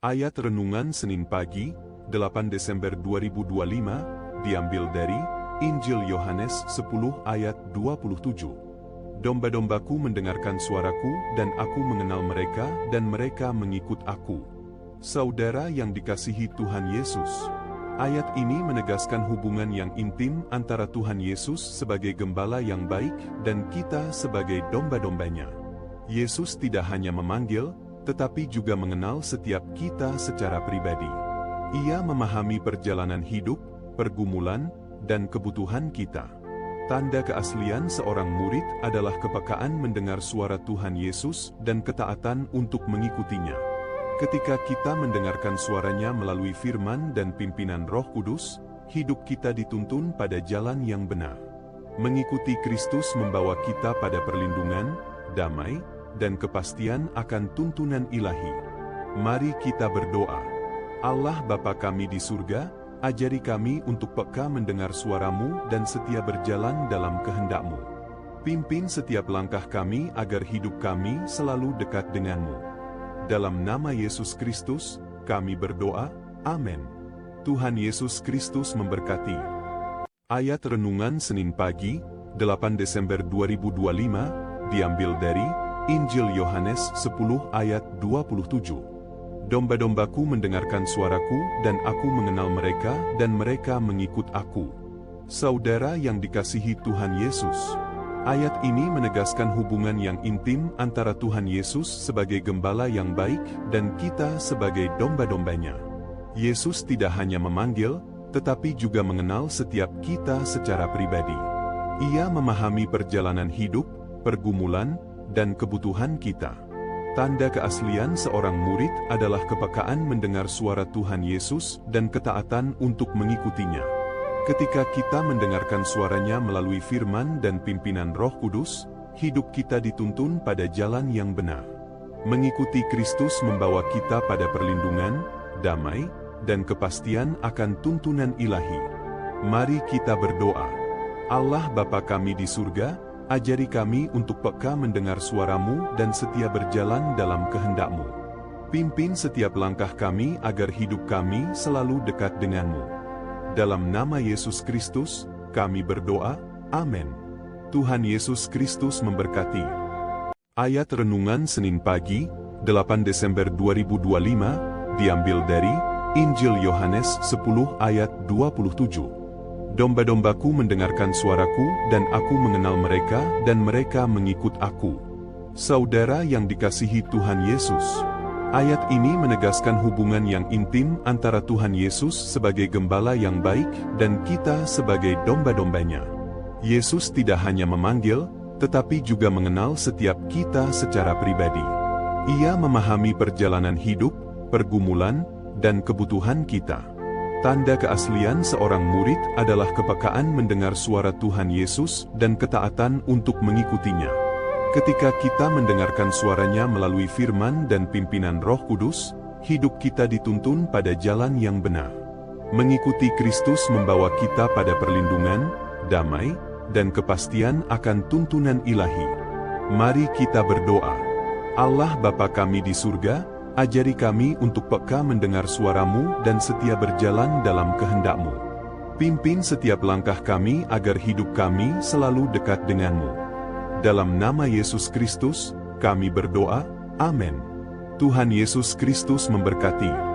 Ayat Renungan Senin pagi, 8 Desember 2025, diambil dari Injil Yohanes 10 ayat 27. Domba-dombaku mendengarkan suaraku dan aku mengenal mereka dan mereka mengikut aku. Saudara yang dikasihi Tuhan Yesus, ayat ini menegaskan hubungan yang intim antara Tuhan Yesus sebagai gembala yang baik dan kita sebagai domba-dombanya. Yesus tidak hanya memanggil, tetapi juga mengenal setiap kita secara pribadi. Ia memahami perjalanan hidup, pergumulan, dan kebutuhan kita. Tanda keaslian seorang murid adalah kepekaan mendengar suara Tuhan Yesus dan ketaatan untuk mengikutinya. Ketika kita mendengarkan suaranya melalui firman dan pimpinan Roh Kudus, hidup kita dituntun pada jalan yang benar. Mengikuti Kristus membawa kita pada perlindungan, damai, dan kepastian akan tuntunan ilahi. Mari kita berdoa. Allah Bapa kami di surga, ajari kami untuk peka mendengar suara-Mu dan setia berjalan dalam kehendak-Mu. Pimpin setiap langkah kami agar hidup kami selalu dekat dengan-Mu. Dalam nama Yesus Kristus, kami berdoa, amin. Tuhan Yesus Kristus memberkati. Ayat Renungan Senin pagi, 8 Desember 2025, diambil dari Injil Yohanes 10 ayat 27. Domba-dombaku mendengarkan suaraku dan aku mengenal mereka dan mereka mengikut aku. Saudara yang dikasihi Tuhan Yesus, ayat ini menegaskan hubungan yang intim antara Tuhan Yesus sebagai gembala yang baik dan kita sebagai domba-dombanya. Yesus tidak hanya memanggil, tetapi juga mengenal setiap kita secara pribadi. Ia memahami perjalanan hidup, pergumulan, dan kebutuhan kita. Tanda keaslian seorang murid adalah kepekaan mendengar suara Tuhan Yesus dan ketaatan untuk mengikutinya. Ketika kita mendengarkan suaranya melalui firman dan pimpinan Roh Kudus, hidup kita dituntun pada jalan yang benar. Mengikuti Kristus membawa kita pada perlindungan, damai, dan kepastian akan tuntunan ilahi. Mari kita berdoa. Allah Bapa kami di surga, ajari kami untuk peka mendengar suara-Mu dan setia berjalan dalam kehendak-Mu. Pimpin setiap langkah kami agar hidup kami selalu dekat dengan-Mu. Dalam nama Yesus Kristus, kami berdoa, amin. Tuhan Yesus Kristus memberkati. Ayat Renungan Senin pagi, 8 Desember 2025, diambil dari Injil Yohanes 10 ayat 27. Domba-dombaku mendengarkan suaraku dan aku mengenal mereka dan mereka mengikut aku. Saudara yang dikasihi Tuhan Yesus, ayat ini menegaskan hubungan yang intim antara Tuhan Yesus sebagai gembala yang baik dan kita sebagai domba-dombanya. Yesus tidak hanya memanggil, tetapi juga mengenal setiap kita secara pribadi. Ia memahami perjalanan hidup, pergumulan, dan kebutuhan kita. Tanda keaslian seorang murid adalah kepekaan mendengar suara Tuhan Yesus dan ketaatan untuk mengikutinya. Ketika kita mendengarkan suaranya melalui firman dan pimpinan Roh Kudus, hidup kita dituntun pada jalan yang benar. Mengikuti Kristus membawa kita pada perlindungan, damai, dan kepastian akan tuntunan ilahi. Mari kita berdoa. Allah Bapa kami di surga, ajari kami untuk peka mendengar suara-Mu dan setia berjalan dalam kehendak-Mu. Pimpin setiap langkah kami agar hidup kami selalu dekat dengan-Mu. Dalam nama Yesus Kristus, kami berdoa, amin. Tuhan Yesus Kristus memberkati.